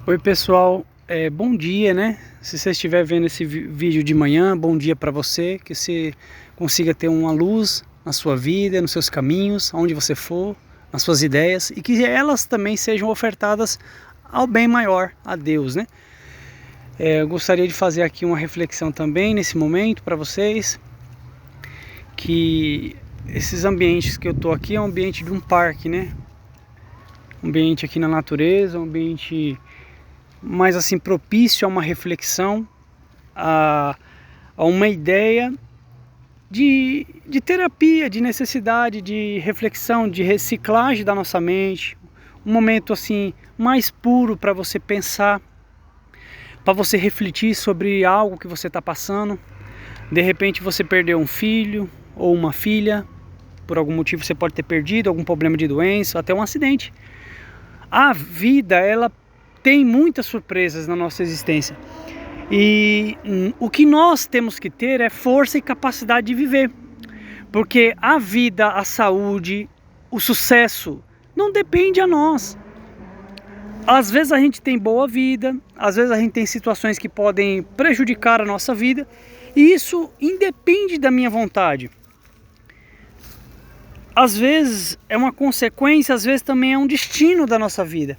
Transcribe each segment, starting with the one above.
Oi pessoal, bom dia, né? Se você estiver vendo esse vídeo de manhã, bom dia para você, que você consiga ter uma luz na sua vida, nos seus caminhos, aonde você for, nas suas ideias, e que elas também sejam ofertadas ao bem maior, a Deus, né? Eu gostaria de fazer aqui uma reflexão também nesse momento para vocês, que esses ambientes que eu tô aqui é um ambiente de um parque, né? Um ambiente aqui na natureza, um ambiente mais assim propício a uma reflexão, a uma ideia de terapia, de necessidade, de reflexão, de reciclagem da nossa mente, um momento assim mais puro para você pensar, para você refletir sobre algo que você está passando. De repente você perdeu um filho ou uma filha, por algum motivo você pode ter perdido, algum problema de doença, até um acidente. A vida, ela tem muitas surpresas na nossa existência. E o que nós temos que ter é força e capacidade de viver. Porque a vida, a saúde, o sucesso não depende a nós. Às vezes a gente tem boa vida, às vezes a gente tem situações que podem prejudicar a nossa vida, e isso independe da minha vontade. Às vezes é uma consequência, às vezes também é um destino da nossa vida.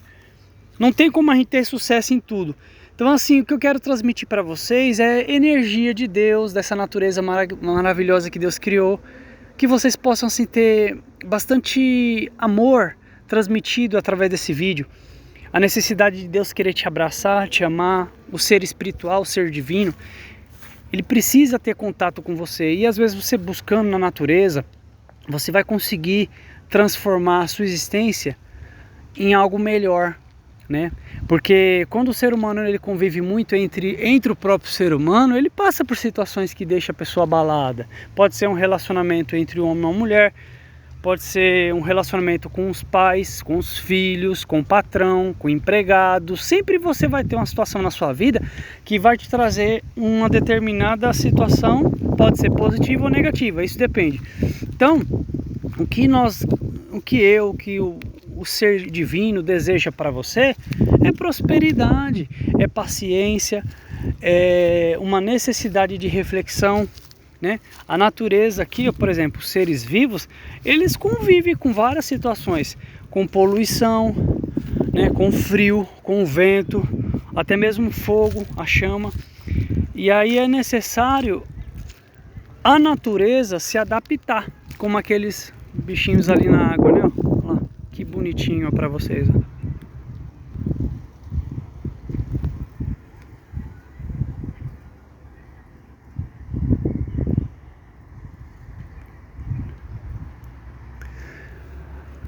Não tem como a gente ter sucesso em tudo. Então assim, o que eu quero transmitir para vocês é energia de Deus, dessa natureza maravilhosa que Deus criou, que vocês possam assim, ter bastante amor transmitido através desse vídeo. A necessidade de Deus querer te abraçar, te amar, o ser espiritual, o ser divino, ele precisa ter contato com você. E às vezes você buscando na natureza, você vai conseguir transformar a sua existência em algo melhor, né? Porque quando o ser humano ele convive muito entre o próprio ser humano, ele passa por situações que deixam a pessoa abalada. Pode ser um relacionamento entre um homem e uma mulher, pode ser um relacionamento com os pais, com os filhos, com o patrão, com o empregado. Sempre você vai ter uma situação na sua vida que vai te trazer uma determinada situação, pode ser positiva ou negativa, isso depende. Então, o ser divino deseja para você é prosperidade, é paciência, é uma necessidade de reflexão, né? A natureza aqui, por exemplo, os seres vivos, eles convivem com várias situações, com poluição, né? Com frio, com vento, até mesmo fogo, a chama. E aí é necessário a natureza se adaptar, como aqueles bichinhos ali na água, né? Olha lá, que bonitinho para vocês, ó.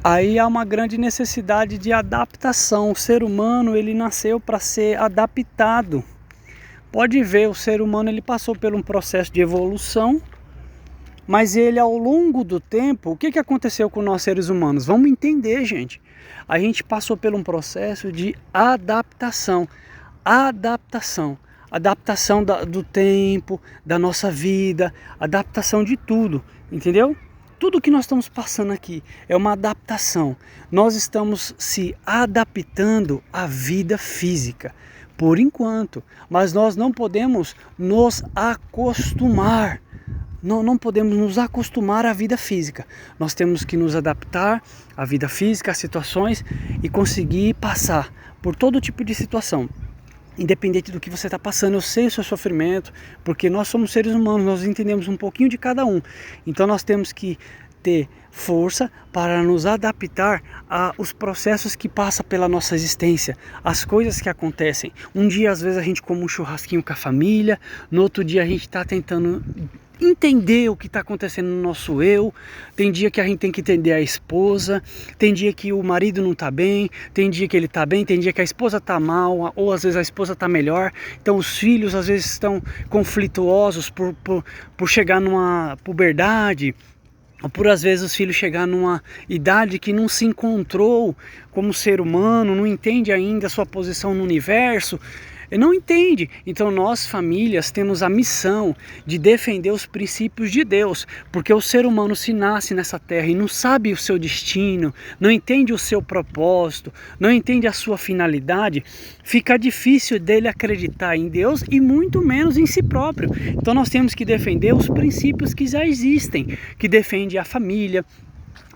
Aí há uma grande necessidade de adaptação. O ser humano ele nasceu para ser adaptado. Pode ver, o ser humano ele passou por um processo de evolução, mas ele ao longo do tempo, o que aconteceu com nós seres humanos? Vamos entender, gente. A gente passou por um processo de adaptação. Adaptação do tempo, da nossa vida, adaptação de tudo, entendeu? Tudo que nós estamos passando aqui é uma adaptação. Nós estamos se adaptando à vida física, por enquanto. Mas nós não podemos nos acostumar. Não podemos nos acostumar à vida física. Nós temos que nos adaptar à vida física, às situações e conseguir passar por todo tipo de situação. Independente do que você está passando, eu sei o seu sofrimento, porque nós somos seres humanos, nós entendemos um pouquinho de cada um. Então nós temos que ter força para nos adaptar aos processos que passam pela nossa existência, as coisas que acontecem. Um dia às vezes a gente come um churrasquinho com a família, no outro dia a gente está tentando entender o que está acontecendo no nosso eu. Tem dia que a gente tem que entender a esposa, tem dia que o marido não está bem, tem dia que ele está bem, tem dia que a esposa está mal, ou às vezes a esposa está melhor. Então os filhos às vezes estão conflituosos por chegar numa puberdade, ou por às vezes os filhos chegar numa idade que não se encontrou como ser humano, não entende ainda a sua posição no universo. Não entende. Então nós, famílias, temos a missão de defender os princípios de Deus, porque o ser humano se nasce nessa terra e não sabe o seu destino, não entende o seu propósito, não entende a sua finalidade, fica difícil dele acreditar em Deus e muito menos em si próprio. Então nós temos que defender os princípios que já existem, que defende a família,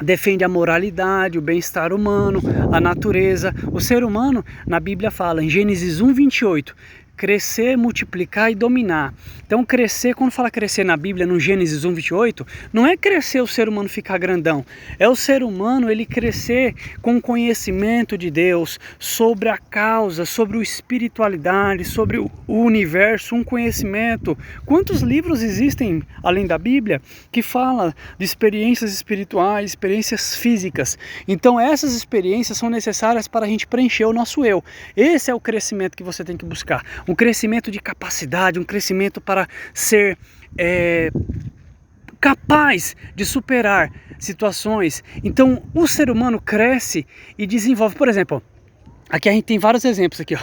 defende a moralidade, o bem-estar humano, a natureza. O ser humano, na Bíblia fala, em Gênesis 1:28, crescer, multiplicar e dominar. Então crescer, quando fala crescer na Bíblia, no Gênesis 1:28, não é crescer o ser humano ficar grandão, é o ser humano ele crescer com conhecimento de Deus, sobre a causa, sobre a espiritualidade, sobre o universo, um conhecimento. Quantos livros existem, além da Bíblia, que fala de experiências espirituais, experiências físicas? Então essas experiências são necessárias para a gente preencher o nosso eu. Esse é o crescimento que você tem que buscar. Um crescimento de capacidade, um crescimento para ser capaz de superar situações. Então o ser humano cresce e desenvolve. Por exemplo, aqui a gente tem vários exemplos aqui, ó.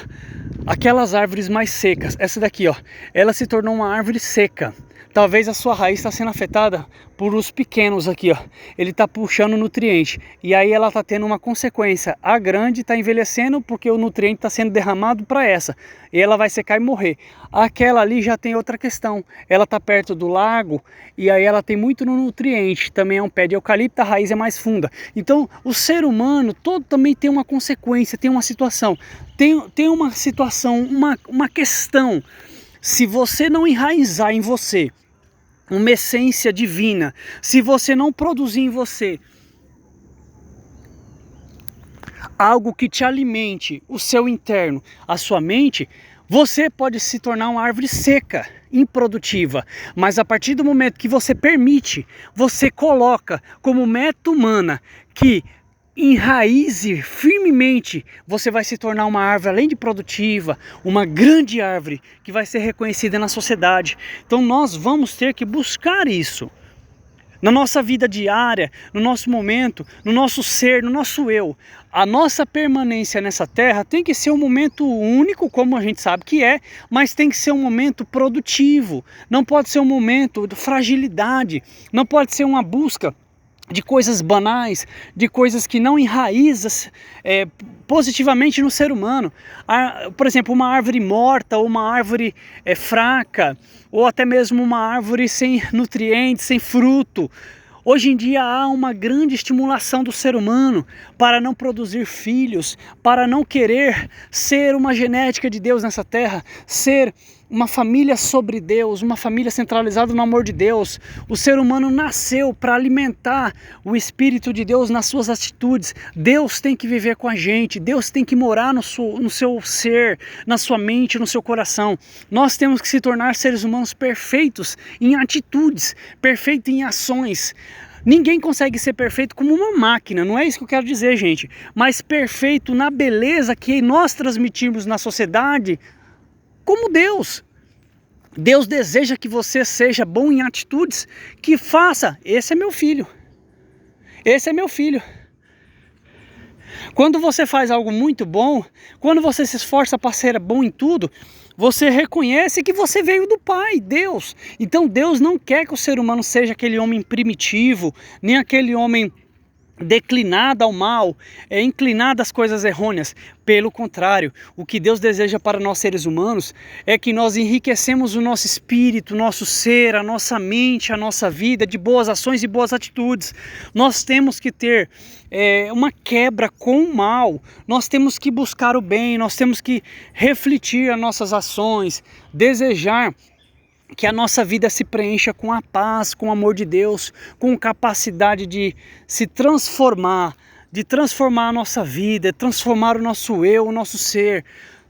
Aquelas árvores mais secas, essa daqui, ó, ela se tornou uma árvore seca. Talvez a sua raiz está sendo afetada por os pequenos aqui, ó. Ele está puxando nutriente e aí ela está tendo uma consequência. A grande está envelhecendo porque o nutriente está sendo derramado para essa e ela vai secar e morrer. Aquela ali já tem outra questão. Ela está perto do lago e aí ela tem muito nutriente. Também é um pé de eucalipto, a raiz é mais funda. Então o ser humano todo também tem uma consequência, tem uma situação. Tem uma situação, uma questão. Se você não enraizar em você uma essência divina, se você não produzir em você algo que te alimente o seu interno, a sua mente, você pode se tornar uma árvore seca, improdutiva. Mas a partir do momento que você permite, você coloca como meta humana que enraize firmemente, você vai se tornar uma árvore, além de produtiva, uma grande árvore que vai ser reconhecida na sociedade. Então nós vamos ter que buscar isso na nossa vida diária, no nosso momento, no nosso ser, no nosso eu. A nossa permanência nessa terra tem que ser um momento único, como a gente sabe que é, mas tem que ser um momento produtivo. Não pode ser um momento de fragilidade, não pode ser uma busca de coisas banais, de coisas que não enraizam positivamente no ser humano. Por exemplo, uma árvore morta, ou uma árvore fraca, ou até mesmo uma árvore sem nutrientes, sem fruto. Hoje em dia há uma grande estimulação do ser humano para não produzir filhos, para não querer ser uma genética de Deus nessa terra, ser uma família sobre Deus, uma família centralizada no amor de Deus. O ser humano nasceu para alimentar o Espírito de Deus nas suas atitudes. Deus tem que viver com a gente, Deus tem que morar no seu ser, na sua mente, no seu coração. Nós temos que se tornar seres humanos perfeitos em atitudes, perfeitos em ações. Ninguém consegue ser perfeito como uma máquina, não é isso que eu quero dizer, gente. Mas perfeito na beleza que nós transmitimos na sociedade, como Deus. Deus deseja que você seja bom em atitudes, que faça. Esse é meu filho. Esse é meu filho. Quando você faz algo muito bom, quando você se esforça para ser bom em tudo, você reconhece que você veio do Pai, Deus. Então Deus não quer que o ser humano seja aquele homem primitivo, nem aquele homem declinado ao mal, inclinado às coisas errôneas. Pelo contrário, o que Deus deseja para nós seres humanos é que nós enriquecemos o nosso espírito, o nosso ser, a nossa mente, a nossa vida de boas ações e boas atitudes. Nós temos que ter uma quebra com o mal, nós temos que buscar o bem, nós temos que refletir as nossas ações, desejar que a nossa vida se preencha com a paz, com o amor de Deus, com capacidade de se transformar, de transformar a nossa vida, transformar o nosso eu, o nosso ser.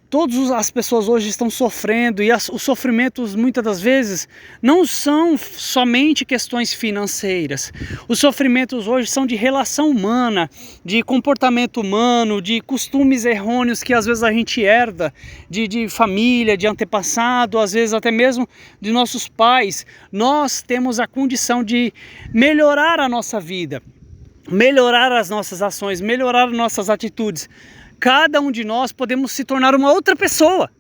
Todas as pessoas hoje estão sofrendo e os sofrimentos muitas das vezes não são somente questões financeiras. Os sofrimentos hoje são de relação humana, de comportamento humano, de costumes errôneos que às vezes a gente herda de família, de antepassado, às vezes até mesmo de nossos pais. Nós temos a condição de melhorar a nossa vida, melhorar as nossas ações, melhorar as nossas atitudes. Cada um de nós podemos se tornar uma outra pessoa.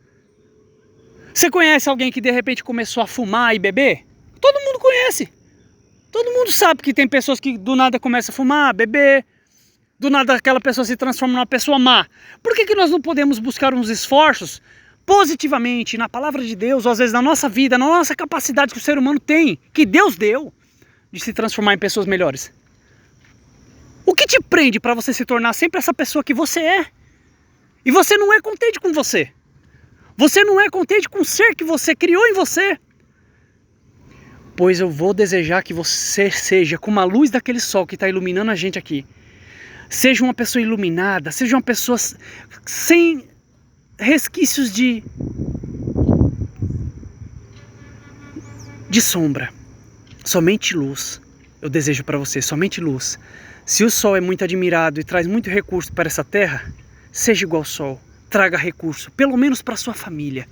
Você conhece alguém que de repente começou a fumar e beber? Todo mundo conhece. Todo mundo sabe que tem pessoas que do nada começam a fumar, beber, do nada aquela pessoa se transforma numa pessoa má. Por que nós não podemos buscar uns esforços positivamente na palavra de Deus, ou às vezes na nossa vida, na nossa capacidade que o ser humano tem, que Deus deu, de se transformar em pessoas melhores? O que te prende para você se tornar sempre essa pessoa que você é? E você não é contente com você. Você não é contente com o ser que você criou em você. Pois eu vou desejar que você seja como a luz daquele sol que está iluminando a gente aqui. Seja uma pessoa iluminada, seja uma pessoa sem resquícios de sombra. Somente luz. Eu desejo para você, somente luz. Se o sol é muito admirado e traz muito recurso para essa terra, seja igual ao sol. Traga recurso, pelo menos para sua família,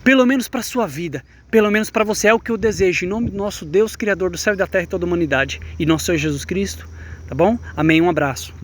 pelo menos para sua vida, pelo menos para você. É o que eu desejo, em nome do nosso Deus, Criador do céu e da terra e toda a humanidade, e nosso Senhor Jesus Cristo, tá bom? Amém, um abraço.